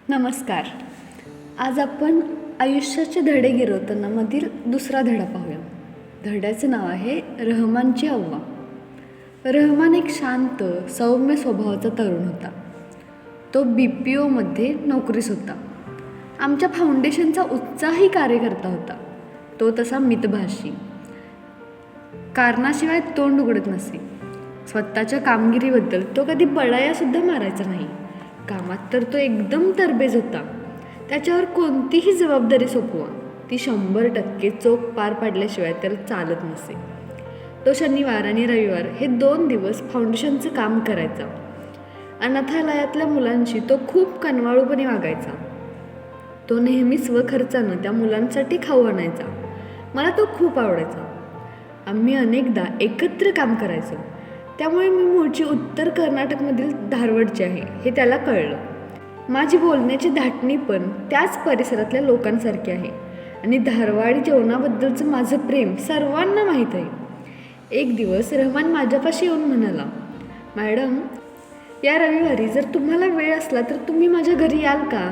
नमस्कार. आज आपण आयुष्याचे धडे गिरवताना मधील दुसरा धडा पाहूया. धड्याचं नाव आहे रहमानची अव्वा. रहमान एक शांत सौम्य स्वभावाचा तरुण होता. तो BPOमध्ये नोकरीस होता. आमच्या फाउंडेशनचा उत्साही कार्यकर्ता होता. तो तसा मितभाषी, कारणाशिवाय तोंड उघडत नसे. स्वतःच्या कामगिरीबद्दल तो कधी बडायासुद्धा मारायचा नाही. कामात तर तो एकदम तरबेज होता. त्याच्यावर कोणतीही जबाबदारी सोपवा ती 100% चोख पार पाडल्याशिवाय त्याला चालत नसे. तो शनिवार आणि रविवार हे 2 दिवस फाउंडेशनचं काम करायचा. अनाथालयातल्या मुलांशी तो खूप कनवाळूपणे वागायचा. तो नेहमी स्वखर्चानं त्या मुलांसाठी खाऊ आणायचा. मला तो खूप आवडायचा. आम्ही अनेकदा एकत्र काम करायचो. त्यामुळे मी मूळची उत्तर कर्नाटकमधील धारवाडची आहे हे त्याला कळलं. माझी बोलण्याची धाटणी पण त्याच परिसरातल्या लोकांसारखी आहे आणि धारवाडी जेवणाबद्दलचं माझं प्रेम सर्वांना माहीत आहे. एक दिवस रहमान माझ्यापाशी येऊन म्हणाला, मॅडम, या रविवारी जर तुम्हाला वेळ असला तर तुम्ही माझ्या घरी याल का?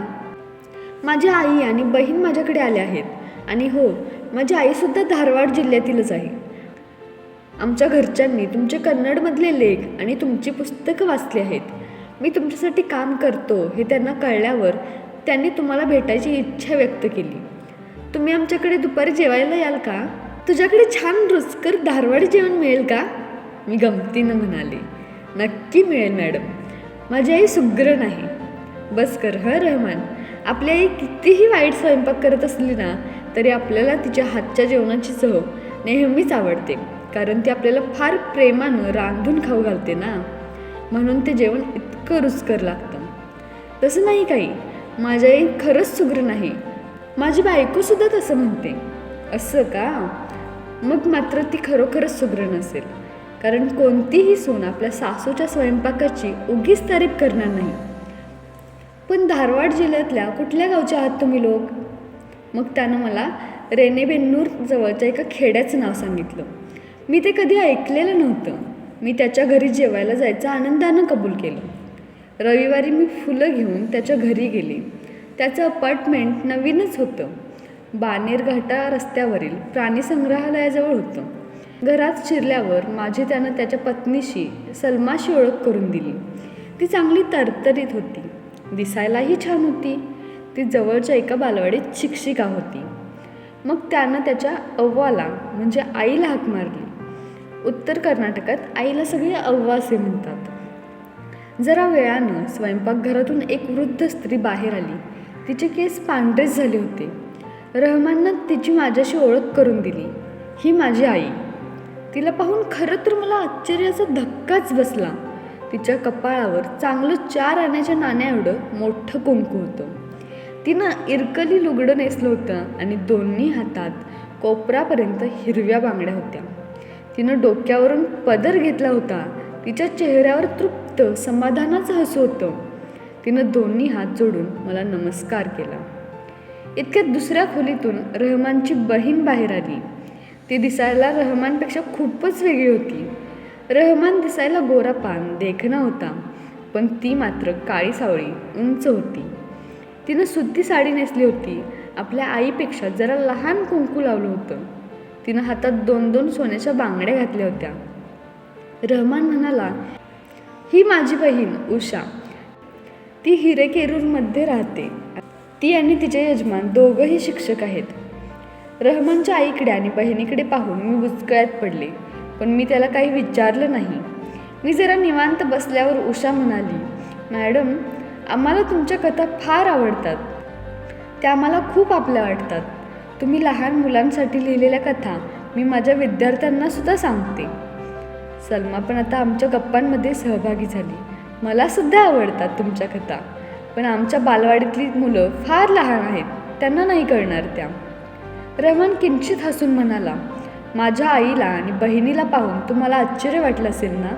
माझी आई आणि बहीण माझ्याकडे आल्या आहेत आणि हो, माझी आईसुद्धा धारवाड जिल्ह्यातीलच आहे. आमच्या घरच्यांनी तुमचे कन्नडमधले लेख आणि तुमची पुस्तकं वाचली आहेत. मी तुमच्यासाठी काम करतो हे त्यांना कळल्यावर त्यांनी तुम्हाला भेटायची इच्छा व्यक्त केली. तुम्ही आमच्याकडे दुपारी जेवायला याल का? तुझ्याकडे छान रुचकर धारवाडी जेवण मिळेल का? मी गमतीनं म्हणाले, नक्की मिळेल मॅडम. माझी आई सुग्रण आहे. बस कर रहमान. आपली आई कितीही वाईट स्वयंपाक करत असली ना तरी आपल्याला तिच्या हातच्या जेवणाची चव नेहमीच आवडते, कारण ती आपल्याला फार प्रेमानं रांधून खाऊ घालते ना, म्हणून ते जेवण इतकं रुचकर लागतं. तसं नाही काही, माझी आई खरंच सुगरण आहे. माझी बायकोसुद्धा तसं म्हणते. असं का? मग मात्र ती खरोखरच सुगरण असेल, कारण कोणतीही सून आपल्या सासूच्या स्वयंपाकाची उगीच तारीफ करणार नाही. पण धारवाड जिल्ह्यातल्या कुठल्या गावच्या आहात तुम्ही लोक? मग त्यानं मला रेणेबेन्नूर जवळच्या एका खेड्याचं नाव सांगितलं. मी ते कधी ऐकलेलं नव्हतं. मी त्याच्या घरी जेवायला जायचं आनंदानं कबूल केलं. रविवारी मी फुलं घेऊन त्याच्या घरी गेले. त्याचं अपार्टमेंट नवीनच होतं. बानेरघाटा रस्त्यावरील प्राणी संग्रहालयाजवळ होतं. घरात शिरल्यावर माझी त्यानं त्याच्या पत्नीशी, सलमाशी ओळख करून दिली. ती चांगली तरतरीत होती, दिसायलाही छान होती. ती जवळच्या एका बालवाडीत शिक्षिका होती. मग त्यानं त्याच्या अव्वाला म्हणजे आईला हाक मारली. उत्तर कर्नाटकात आईला सगळी अव्वा असे म्हणतात. जरा वेळानं स्वयंपाकघरातून एक वृद्ध स्त्री बाहेर आली. तिचे केस पांढरेच झाले होते. रहमाननं तिची माझ्याशी ओळख करून दिली. ही माझी आई. तिला पाहून खरं तर मला आश्चर्याचा धक्काच बसला. तिच्या कपाळावर चांगलं 4 आण्याच्या नाण्याएवढं मोठं कुंकू होतं. तिनं इरकली लुगडं नेसलं होतं आणि दोन्ही हातात कोपरापर्यंत हिरव्या बांगड्या होत्या. तिनं डोक्यावरून पदर घेतला होता. तिच्या चेहऱ्यावर तृप्त समाधानाचं हसू होतं. तिनं दोन्ही हात जोडून मला नमस्कार केला. इतक्यात दुसऱ्या खोलीतून रहमानची बहीण बाहेर आली. ती दिसायला रहमानपेक्षा खूपच वेगळी होती. रहमान दिसायला गोरापान देखणा होता, पण ती मात्र काळी सावळी, उंच होती. तिनं सुती साडी नेसली होती. आपल्या आईपेक्षा जरा लहान कुंकू लावलं होतं. तिनं हातात 2-2 सोन्याच्या बांगड्या घातल्या होत्या. रहमान म्हणाला, ही माझी बहीण उषा. ती हिरेकेरूरमध्ये राहते. ती आणि तिचे यजमान दोघंही शिक्षक आहेत. रहमानच्या आईकडे आणि बहिणीकडे पाहून मी बुचकळ्यात पडले, पण मी त्याला काही विचारलं नाही. मी जरा निवांत बसल्यावर उषा म्हणाली, मॅडम, आम्हाला तुमच्या कथा फार आवडतात. त्या आम्हाला खूप आपल्या वाटतात. तुम्ही लहान मुलांसाठी लिहिलेल्या कथा मी माझ्या विद्यार्थ्यांनासुद्धा सांगते. सलमा पण आता आमच्या गप्पांमध्ये सहभागी झाली. मलासुद्धा आवडतात तुमच्या कथा, पण आमच्या बालवाडीतली मुलं फार लहान आहेत, त्यांना नाही कळणार त्या. रहमान किंचित हसून म्हणाला, माझ्या आईला आणि बहिणीला पाहून तुम्हाला आश्चर्य वाटलं असेल ना?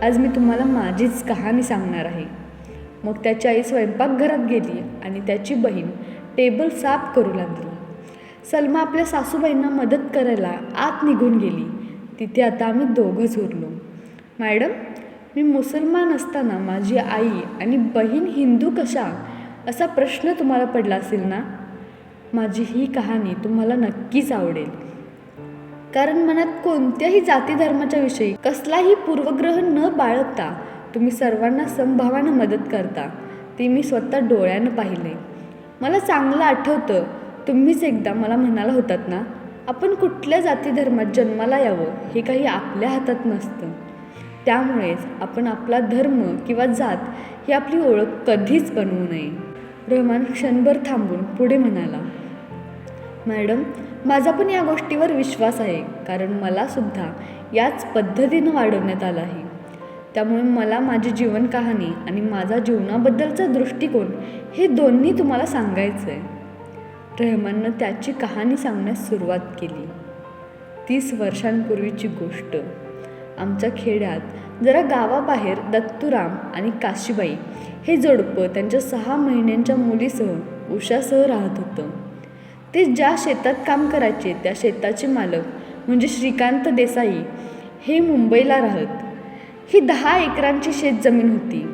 आज मी तुम्हाला माझीच कहाणी सांगणार आहे. मग त्याची आई स्वयंपाकघरात गेली आणि त्याची बहीण टेबल साफ करू लागली. सलमा आपल्या सासूबाईंना मदत करायला आत निघून गेली. तिथे आता आम्ही दोघंच उरलो. मॅडम, मी मुसलमान असताना माझी आई आणि बहीण हिंदू कशा असा प्रश्न तुम्हाला पडला असेल ना? माझी ही कहाणी तुम्हाला नक्कीच आवडेल, कारण मनात कोणत्याही जाती धर्माच्या विषयी कसलाही पूर्वग्रह न बाळगता तुम्ही सर्वांना समभावानं मदत करता, ते मी स्वतः डोळ्यानं पाहिले. मला चांगलं आठवतं, तुम्हीच एकदा मला म्हणाला होतात ना, आपण कुठल्या जाती धर्मात जन्माला यावं हे काही आपल्या हातात नसतं. त्यामुळेच आपण आपला धर्म किंवा जात ही आपली ओळख कधीच बनवू नये. रहमान क्षणभर थांबून पुढे म्हणाला, मॅडम, माझा पण या गोष्टीवर विश्वास आहे, कारण मला सुद्धा याच पद्धतीनं वाढवण्यात आलं आहे. त्यामुळे मला माझी जीवन कहाणी आणि माझा जीवनाबद्दलचा दृष्टिकोन हे दोन्ही तुम्हाला सांगायचं आहे. रहमाननं त्याची कहाणी सांगण्यास सुरुवात केली. 30 वर्षांपूर्वीची गोष्ट. आमच्या खेड्यात जरा गावाबाहेर दत्तूराम आणि काशीबाई हे जोडपं त्यांच्या 6 महिन्यांच्या मुलीसह उषासह राहत होतं. ते ज्या शेतात काम करायचे त्या शेताचे मालक म्हणजे श्रीकांत देसाई हे मुंबईला राहत. ही 10 एकरांची शेतजमीन होती.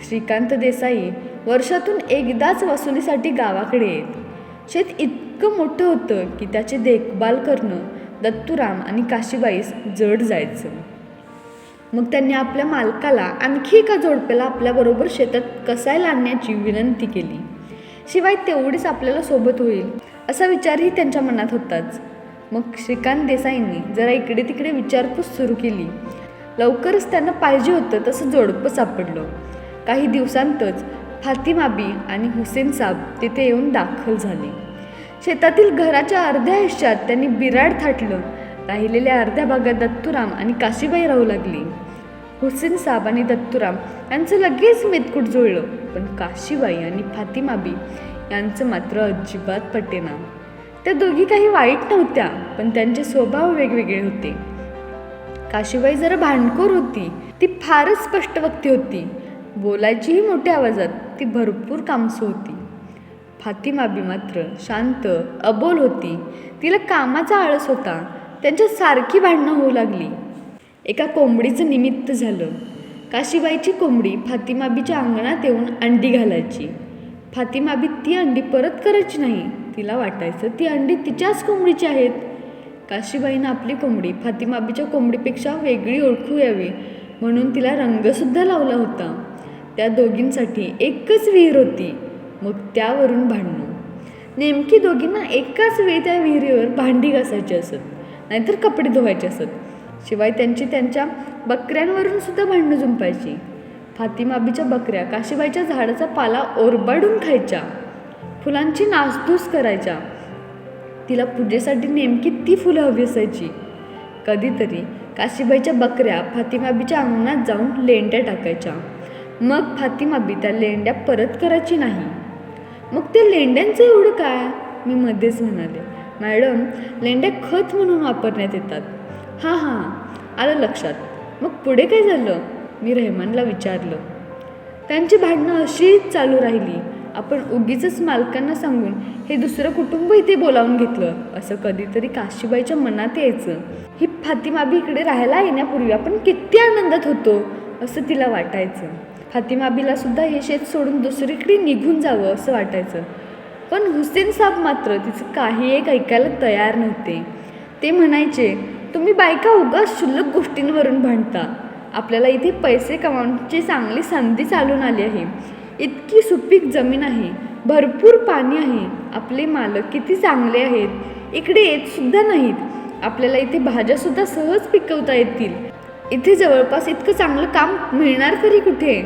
श्रीकांत देसाई वर्षातून एकदाच वसुलीसाठी गावाकडे येत. शेत इतकं मोठं होतं की त्याची देखभाल करणं दत्तूराम आणि काशीबाईस जड जायचं. मग त्यांनी आपल्या मालकाला आणखी एका जोडप्याला आपल्याबरोबर शेतात कसायला आणण्याची विनंती केली. शिवाय तेवढीच आपल्याला सोबत होईल असा विचारही त्यांच्या मनात होताच. मग श्रीकांत देसाईंनी जरा इकडे तिकडे विचारपूस सुरू केली. लवकरच त्यांना पाहिजे होतं तसं जोडपं सापडलं. काही दिवसांतच फातिमाबी आणि हुसेन साब तिथे येऊन दाखल झाले. शेतातील घराच्या अर्ध्या हिश्श्यात त्यांनी बिराड थाटलं. राहिलेल्या अर्ध्या भागात दत्तूराम आणि काशीबाई राहू लागली. हुसेन साब आणि दत्तूराम यांचं लगेच मेतकूट जुळलं, पण काशीबाई आणि फातिमाबी यांचं मात्र अजिबात पटेना. त्या दोघी काही वाईट नव्हत्या, पण त्यांचे स्वभाव वेगवेगळे होते. काशीबाई जरा भांडखोर होती. ती फारच स्पष्टवक्ती होती. बोलायचीही मोठ्या आवाजात. ती भरपूर कामसू होती. फातिमाबी मात्र शांत अबोल होती. तिला कामाचा आळस होता. त्यांच्यात सारखी भांडणं होऊ लागली. एका कोंबडीचं निमित्त झालं. काशीबाईची कोंबडी फातिमाबीच्या अंगणात येऊन अंडी घालायची. फातिमाबी ती अंडी परत करायची नाही. तिला वाटायचं ती अंडी तिच्याच कोंबडीची आहेत. काशीबाईनं आपली कोंबडी फातिमाबीच्या कोंबडीपेक्षा वेगळी ओळखू यावी म्हणून तिला रंगसुद्धा लावला होता. त्या दोघींसाठी एकच विहीर होती. मग त्यावरून भांडणं. नेमकी दोघींना एकाच वेळी त्या विहिरीवर भांडी घासायची असत, नाहीतर कपडे धुवायचे असत. शिवाय त्यांच्या बकऱ्यांवरून सुद्धा भांडणं जुंपायची. फातिमाबीच्या बकऱ्या काशीबाईच्या झाडाचा पाला ओरबाडून खायच्या, फुलांची नासधूस करायच्या. तिला पूजेसाठी नेमकी ती फुलं हवी असायची. कधीतरी काशीबाईच्या बकऱ्या फातिमाबीच्या अंगणात जाऊन लेंड्या टाकायच्या. मग फातिमाबी त्या लेंड्या परत करायची नाही. मग त्या लेंड्यांचं एवढं काय? मी मध्येच म्हणाले, मॅडम, लेंड्या खत म्हणून वापरण्यात येतात. हां, आलं लक्षात. मग पुढे काय झालं? मी रहमानला विचारलं. त्यांची भांडणं अशीच चालू राहिली. आपण उगीचच मालकांना सांगून हे दुसरं कुटुंब इथे बोलावून घेतलं असं कधीतरी काशीबाईच्या मनात यायचं. ही फातिमाबी इकडे राहायला येण्यापूर्वी आपण किती आनंदात होतो असं तिला वाटायचं. फातिमाबीला सुद्धा हे शेत सोडून दुसरीकडे निघून जावं असं वाटायचं. पण हुसेन साब मात्र तिचं काही एक ऐकायला तयार नव्हते. ते म्हणायचे, तुम्ही बायका उगाच क्षुल्लक गोष्टींवरून भांडता. आपल्याला इथे पैसे कमावण्याची चांगली संधी चालून आली आहे. इतकी सुपीक जमीन आहे, भरपूर पाणी आहे. आपले मालक किती चांगले आहेत, इकडे येतसुद्धा नाहीत. आपल्याला इथे भाज्यासुद्धा सहज पिकवता येतील. इथे जवळपास इतकं चांगलं काम मिळणार तरी कुठे?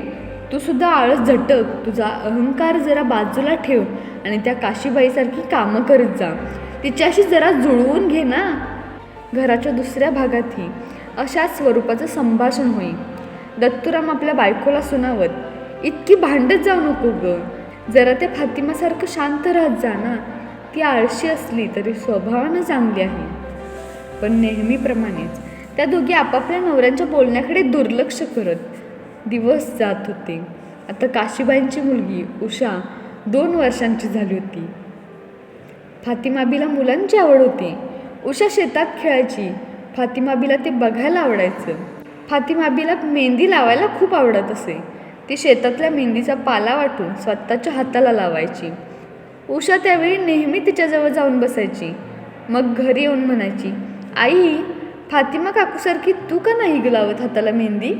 तू सुद्धा आळस झटक, तुझा अहंकार जरा बाजूला ठेव आणि त्या काशीबाईसारखी कामं करत जा. तिच्याशी जरा जुळवून घे ना. घराच्या दुसऱ्या भागातही अशाच स्वरूपाचं संभाषण होई. दत्तूराम आपल्या बायकोला सुनावत, इतकी भांडत जाऊ नको गं, जरा त्या फातिमासारखं शांत राहत जा ना. ती आळशी असली तरी स्वभावानं चांगली आहे. पण नेहमीप्रमाणेच त्या दोघी आपापल्या नवऱ्यांच्या बोलण्याकडे दुर्लक्ष करत दिवस जात होते. आता काशीबाईंची मुलगी उषा 2 वर्षांची झाली होती. फातिमाबीला मुलांची आवड होती. उषा शेतात खेळायची. फातिमाबीला ते बघायला आवडायचं. फातिमाबीला मेहंदी लावायला खूप आवडत असे. ती शेतातल्या मेहंदीचा पाला वाटून स्वतःच्या हाताला लावायची. उषा त्यावेळी नेहमी तिच्याजवळ जाऊन बसायची. मग घरी येऊन म्हणायची, आई, फातिमा काकूसारखी तू का नाही लावत हाताला मेहंदी?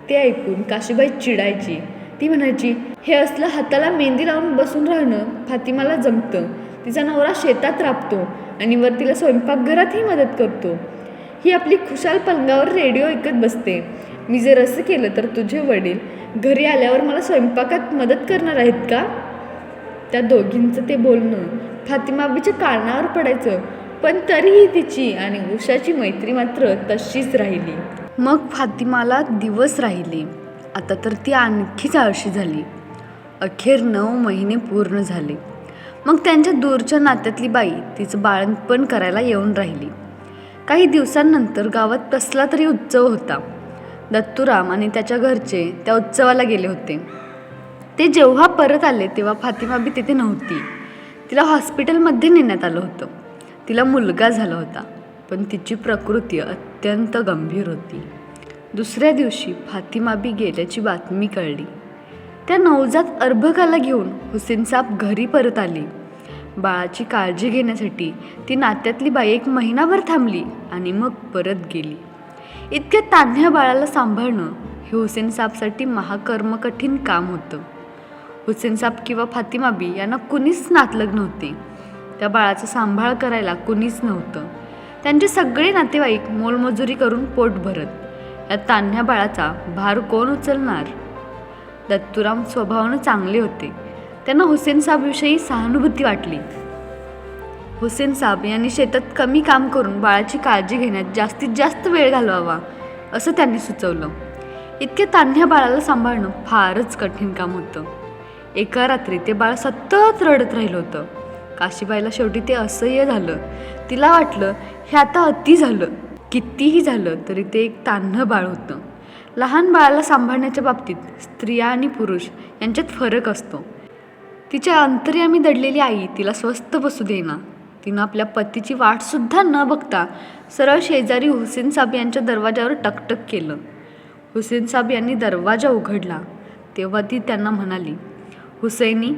ते ऐकून काशीबाई चिडायची. ती म्हणायची, हे असलं हाताला मेहंदी लावून बसून राहणं फातिमाला जमतं. तिचा नवरा शेतात राबतो आणि वर तिला स्वयंपाकघरातही मदत करतो. ही आपली खुशाल पलंगावर रेडिओ ऐकत बसते. मी जर असं केलं तर तुझे वडील घरी आल्यावर मला स्वयंपाकात मदत करणार आहेत का? त्या दोघींचं ते बोलणं फातिमाबीच्या कानावर पडायचं, पण तरीही तिची आणि उषाची मैत्री मात्र तशीच राहिली. मग फातिमाला दिवस राहिले. आता तर ती आणखीच आळशी झाली. अखेर 9 महिने पूर्ण झाले. मग त्यांच्या दूरच्या नात्यातली बाई तिचं बाळंतपण करायला येऊन राहिली. काही दिवसांनंतर गावात कसला तरी उत्सव होता. दत्तूराम आणि त्याच्या घरचे त्या उत्सवाला गेले होते. ते जेव्हा परत आले तेव्हा फातिमाबी तिथे नव्हती. तिला हॉस्पिटलमध्ये नेण्यात आलं होतं. तिला मुलगा झाला होता, पण तिची प्रकृती अत्यंत गंभीर होती. दुसऱ्या दिवशी फातिमाबी गेल्याची बातमी कळली. त्या नवजात अर्भकाला घेऊन हुसेनसाब घरी परत आले. बाळाची काळजी घेण्यासाठी ती नात्यातली बाई 1 महिनाभर थांबली आणि मग परत गेली. इतक्या तान्ह्या बाळाला सांभाळणं हे हुसेनसाबसाठी महाकर्मकठीण काम होतं. हुसेनसाब किंवा फातिमाबी यांना कुणीच नातलग नव्हते. त्या बाळाचा सांभाळ करायला कुणीच नव्हतं. त्यांचे सगळे नातेवाईक मोलमजुरी करून पोट भरत. या तान्ह्या बाळाचा भार कोण उचलणार? दत्तूराम स्वभावानं चांगले होते. त्यांना हुसेनसाबविषयी सहानुभूती वाटली. हुसेनसाब यांनी शेतात कमी काम करून बाळाची काळजी घेण्यात जास्तीत जास्त वेळ घालवावा असं त्यांनी सुचवलं. इतक्या तान्ह्या बाळाला सांभाळणं फारच कठीण काम होतं. एका रात्री ते बाळ सतत रडत राहिलं होतं. काशीबाईला शेवटी ते असह्य झालं. तिला वाटलं, हे आता अति झालं. कितीही झालं तरी ते एक तान्हं बाळ होतं. लहान बाळाला सांभाळण्याच्या बाबतीत स्त्रिया आणि पुरुष यांच्यात फरक असतो. तिच्या अंतर्यामी दडलेली आई तिला स्वस्थ बसू देईना. तिनं आपल्या पतीची वाटसुद्धा न बघता सरळ शेजारी हुसेनसाब यांच्या दरवाजावर टकटक केलं. हुसेनसाब यांनी दरवाजा उघडला तेव्हा ती त्यांना म्हणाली, हुसैनी,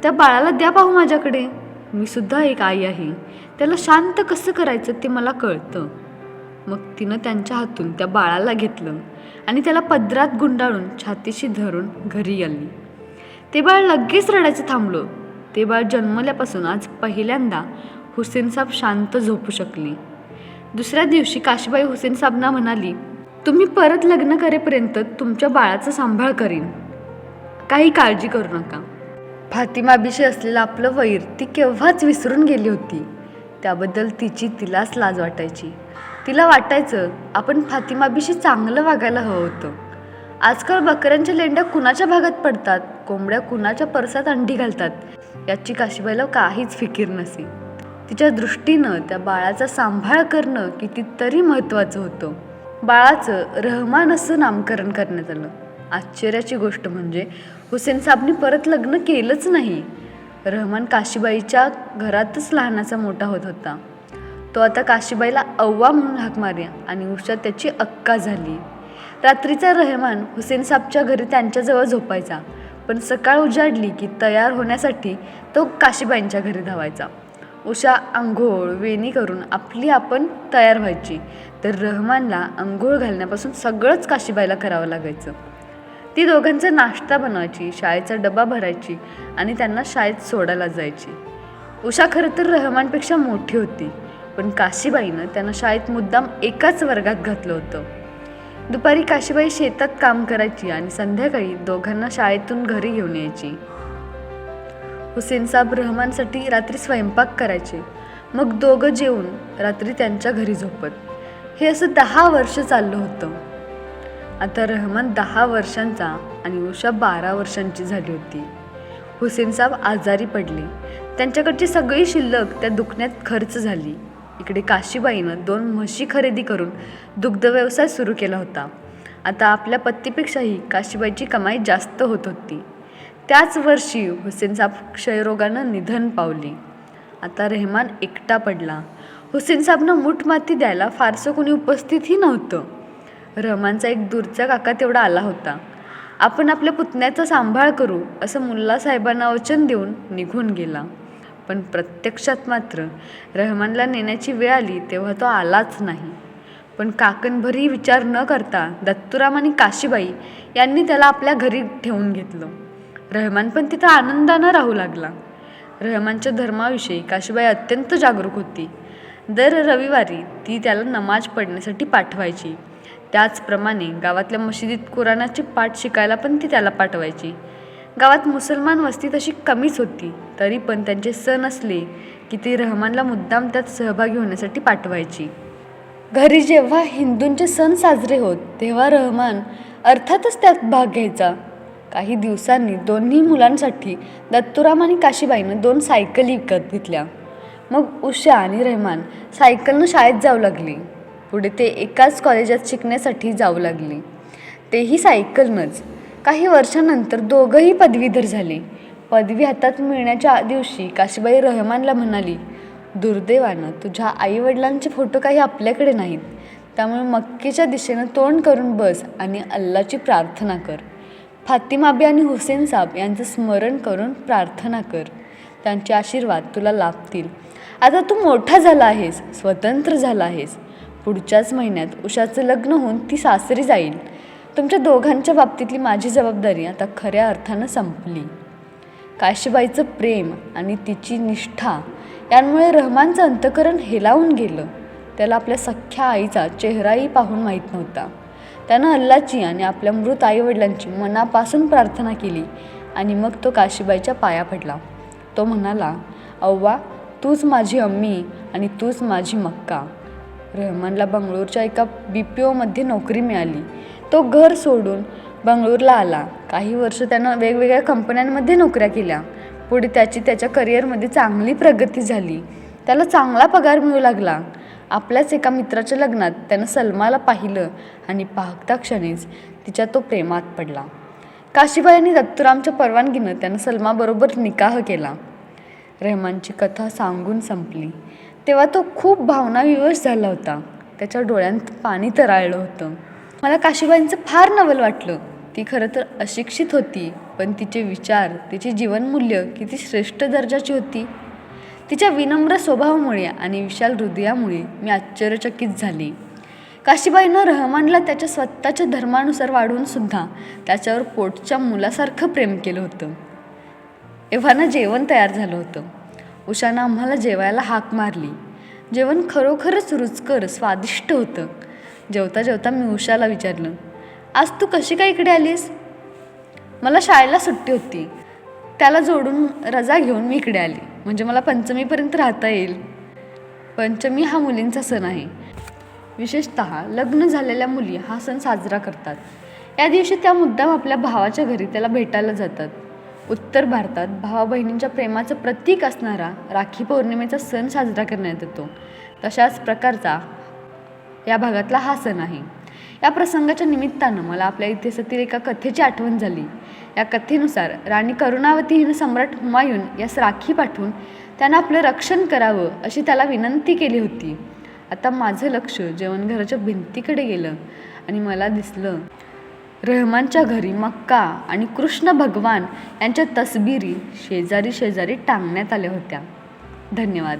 त्या बाळाला द्या पाहू माझ्याकडे. मी सुद्धा एक आई आहे. त्याला शांत कसं करायचं ते मला कळतं. मग तिनं त्यांच्या हातून त्या बाळाला घेतलं आणि त्याला पदरात गुंडाळून छातीशी धरून घरी आली. ते बाळ लगेच रडायचं थांबलं. ते बाळ जन्मल्यापासून आज पहिल्यांदा हुसेनसाब शांत झोपू शकली. दुसऱ्या दिवशी काशीबाई हुसेनसाबना म्हणाली, तुम्ही परत लग्न करेपर्यंत तुमच्या बाळाचा सांभाळ करीन. काही काळजी करू नका. फातिमाबीशी असलेलं आपलं वैर ती केव्हाच विसरून गेली होती. त्याबद्दल तिलाच लाज वाटायची. तिला वाटायचं आपण फातिमाबीशी चांगलं वागायला हवं होतं. आजकाल बकऱ्यांच्या लेंड्या कुणाच्या भागात पडतात, कोंबड्या कुणाच्या परसात अंडी घालतात याची काशीबाईला काहीच फिकीर नसे. तिच्या दृष्टीनं त्या बाळाचा सांभाळ करणं कितीतरी महत्त्वाचं होतं. बाळाचं रहमान असं नामकरण करण्यात आलं. आश्चर्याची गोष्ट म्हणजे हुसेनसाबनी परत लग्न केलंच नाही. रहमान काशीबाईच्या घरातच लहानाचा मोठा होत होता. तो आता काशीबाईला अव्वा म्हणून हाक मारे आणि उषा त्याची अक्का झाली. रात्रीचा रहमान हुसेनसाबच्या घरी त्यांच्याजवळ झोपायचा, पण सकाळ उजाडली की तयार होण्यासाठी तो काशीबाईंच्या घरी धावायचा. उषा आंघोळ वेणी करून आपण तयार व्हायची, तर रहमानला आंघोळ घालण्यापासून सगळंच काशीबाईला करावं लागायचं. ती दोघांचा नाश्ता बनवायची, शाळेचा डबा भरायची आणि त्यांना शाळेत सोडायला जायची. उषा खरं तर रहमानपेक्षा मोठी होती, पण काशीबाईनं त्यांना शाळेत मुद्दाम एकाच वर्गात घातलं होतं. दुपारी काशीबाई शेतात काम करायची आणि संध्याकाळी दोघांना शाळेतून घरी घेऊन यायची. हुसेनसाब रहमानसाठी रात्री स्वयंपाक करायचे. मग दोघं जेवून रात्री त्यांच्या घरी झोपत. हे असं 10 वर्ष चाललं होतं. आता रहमान 10 वर्षांचा आणि उषा 12 वर्षांची झाली होती. हुसेनसाब आजारी पडले. त्यांच्याकडची सगळी शिल्लक त्या दुखण्यात खर्च झाली. इकडे काशीबाईनं 2 म्हशी खरेदी करून दुग्ध व्यवसाय सुरू केला होता. आता आपल्या पत्तीपेक्षाही काशीबाईची कमाई जास्त होत होती. त्याच वर्षी हुसेनसाब क्षयरोगानं निधन पावले. आता रहमान एकटा पडला. हुसेनसाबनं मूठ माती द्यायला फारसं कोणी उपस्थितही नव्हतं. रहमानचा एक दूरचा काका तेवढा आला होता. आपण आपल्या पुतण्याचा सांभाळ करू असं मुल्लासाहेबांना वचन देऊन निघून गेला. पण प्रत्यक्षात मात्र रहमानला नेण्याची वेळ आली तेव्हा तो आलाच नाही. पण काकणभरही विचार न करता दत्तूराम आणि काशीबाई यांनी त्याला आपल्या घरी ठेवून घेतलं. रहमान पण तिथं आनंदानं राहू लागला. रहमानच्या धर्माविषयी काशीबाई अत्यंत जागरूक होती. दर रविवारी ती त्याला नमाज पढण्यासाठी पाठवायची. त्याचप्रमाणे गावातल्या मशिदीत कुराणाचे पाठ शिकायला पण ती त्याला पाठवायची. गावात मुसलमान वस्ती तशी कमीच होती, तरी पण त्यांचे सण असले की ती रहमानला मुद्दाम त्यात सहभागी होण्यासाठी पाठवायची. घरी जेव्हा हिंदूंचे सण साजरे होत तेव्हा रहमान अर्थातच त्यात भाग घ्यायचा. काही दिवसांनी दोन्ही मुलांसाठी दत्तूराम आणि काशीबाईनं 2 सायकली विकत घेतल्या. मग उषा आणि रहमान सायकलनं शाळेत जाऊ लागली. पुढे ते एकाच कॉलेजात शिकण्यासाठी जाऊ लागले, तेही सायकलनंच. काही वर्षानंतर दोघंही पदवीधर झाले. पदवी हातात मिळण्याच्या दिवशी काशीबाई रहमानला म्हणाली, दुर्दैवानं तुझ्या आईवडिलांचे फोटो काही आपल्याकडे नाहीत, त्यामुळे मक्केच्या दिशेनं तोंड करून बस आणि अल्लाची प्रार्थना कर. फातिमाबी आणि हुसेन साहेब यांचं स्मरण करून प्रार्थना कर. त्यांचे आशीर्वाद तुला लाभतील. आता तू मोठा झाला आहेस, स्वतंत्र झाला आहेस. पुढच्याच महिन्यात उषाचं लग्न होऊन ती सासरी जाईल. तुमच्या दोघांच्या बाबतीतली माझी जबाबदारी आता खऱ्या अर्थानं संपली. काशीबाईचं प्रेम आणि तिची निष्ठा यांमुळे रहमानचं अंतःकरण हेलावून गेलं. त्याला आपल्या सख्ख्या आईचा चेहराही पाहून माहीत नव्हता. त्यानं अल्लाची आणि आपल्या मृत आईवडिलांची मनापासून प्रार्थना केली आणि मग तो काशीबाईच्या पाया पडला. तो म्हणाला, अव्वा तूच माझी अम्मी आणि तूच माझी मक्का. रहमानला बंगळूरच्या एका BPOमध्ये नोकरी मिळाली. तो घर सोडून बंगळूरला आला. काही वर्ष त्यानं वेगवेगळ्या कंपन्यांमध्ये नोकऱ्या केल्या. पुढे त्याच्या करिअरमध्ये चांगली प्रगती झाली. त्याला चांगला पगार मिळू लागला. आपल्याच एका मित्राच्या लग्नात त्यानं सलमाला पाहिलं आणि पाहता क्षणीच तिच्या तो प्रेमात पडला. काशीबाई आणि दत्तूरामच्या परवानगीनं त्यानं सलमाबरोबर निकाह केला. रहमानची कथा सांगून संपली तेव्हा तो खूप भावनाविवश झाला होता. त्याच्या डोळ्यांत पाणी तरळलं होतं. मला काशीबाईंचं फार नवल वाटलं. ती खरं तर अशिक्षित होती, पण तिचे विचार, तिची जीवनमूल्य किती श्रेष्ठ दर्जाची होती. तिच्या विनम्र स्वभावामुळे आणि विशाल हृदयामुळे मी आश्चर्यचकित झाले. काशीबाईनं रहमानला त्याच्या स्वतःच्या धर्मानुसार वाढवून सुद्धा त्याच्यावर पोटच्या मुलासारखं प्रेम केलं होतं. एव्हाना जेवण तयार झालं होतं. उषानं आम्हाला जेवायला हाक मारली. जेवण खरोखरच रुचकर, स्वादिष्ट होतं. जेवता जेवता मी उषाला विचारलं, आज तू कशी काय इकडे आलीस? मला शाळेला सुट्टी होती, त्याला जोडून रजा घेऊन मी इकडे आली, म्हणजे मला पंचमीपर्यंत राहता येईल. पंचमी हा मुलींचा सण आहे. विशेषतः लग्न झालेल्या मुली हा सण साजरा करतात. या दिवशी त्या मुद्दाम आपल्या भावाच्या घरी त्याला भेटायला जातात. उत्तर भारतात भावा बहिणींच्या प्रेमाचं प्रतीक असणारा राखी पौर्णिमेचा सण साजरा करण्यात येतो. तशाच प्रकारचा या भागातला हा सण आहे. या प्रसंगाच्या निमित्तानं मला आपल्या इतिहासातील एका कथेची आठवण झाली. या कथेनुसार राणी करुणावती हिनं सम्राट हुमायून यास राखी पाठवून त्यानं आपलं रक्षण करावं अशी त्याला विनंती केली होती. आता माझं लक्ष जेवणघराच्या भिंतीकडे गेलं आणि मला दिसलं रहमानच्या घरी मक्का आणि कृष्ण भगवान यांच्या तसबिरी शेजारी शेजारी टांगण्यात आल्या होत्या. धन्यवाद.